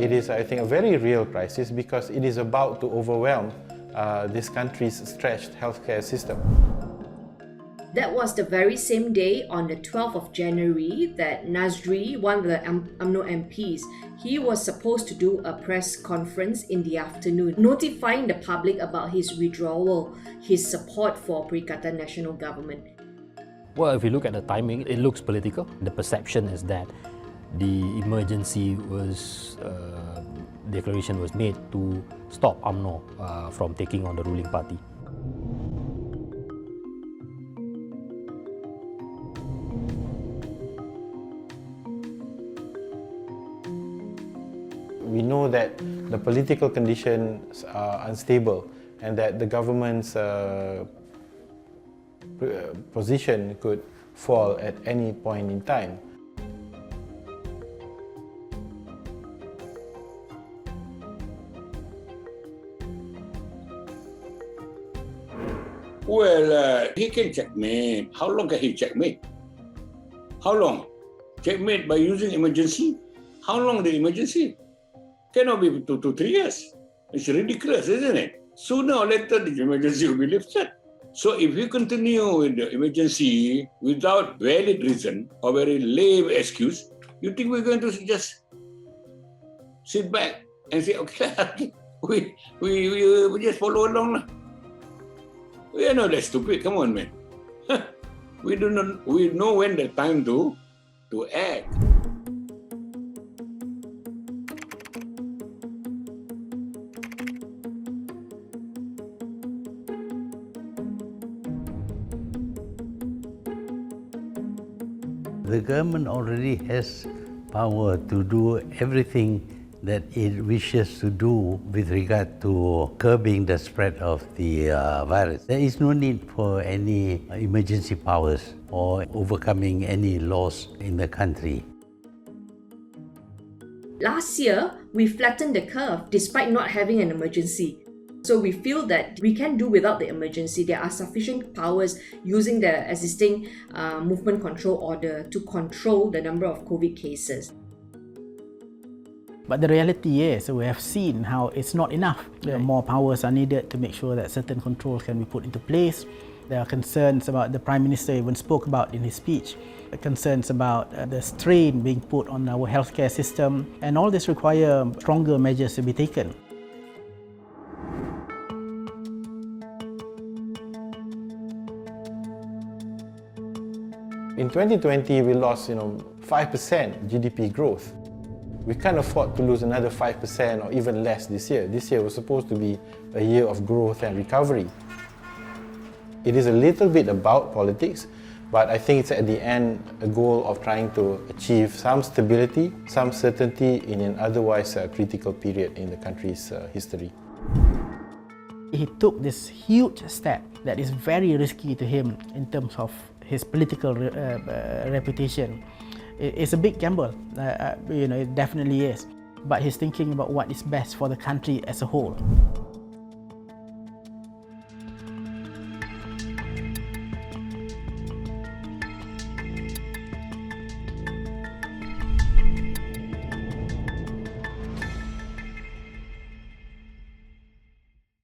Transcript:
It is, I think, a very real crisis because it is about to overwhelm this country's stretched healthcare system. That was the very same day, on the 12th of January, that Nazri, one of the UMNO MPs, he was supposed to do a press conference in the afternoon, notifying the public about his withdrawal, his support for Perikatan National Government. Well, if you look at the timing, it looks political. The perception is that the emergency declaration was made to stop UMNO from taking on the ruling party. We know that the political conditions are unstable and that the government's position could fall at any point in time. Well, he can checkmate. How long can he checkmate? How long? Checkmate by using emergency? How long the emergency? Cannot be 2 to 3 years. It's ridiculous, isn't it? Sooner or later, the emergency will be lifted. So if you continue with the emergency without valid reason or very lame excuse, you think we're going to just sit back and say, okay, we just follow along. We are not that stupid. Come on, man. We know when the time to act. The government already has power to do everything that it wishes to do with regard to curbing the spread of the virus. There is no need for any emergency powers or overcoming any laws in the country. Last year, we flattened the curve despite not having an emergency. So we feel that we can do without the emergency. There are sufficient powers using the existing movement control order to control the number of COVID cases. But the reality is, we have seen how it's not enough. There are more powers are needed to make sure that certain controls can be put into place. There are concerns about the Prime Minister even spoke about in his speech, concerns about the strain being put on our healthcare system, and all this require stronger measures to be taken. In 2020, we lost 5% GDP growth. We can't afford to lose another 5% or even less this year. This year was supposed to be a year of growth and recovery. It is a little bit about politics, but I think it's at the end a goal of trying to achieve some stability, some certainty in an otherwise critical period in the country's history. He took this huge step that is very risky to him in terms of his political reputation. It's a big gamble, it definitely is. But he's thinking about what is best for the country as a whole.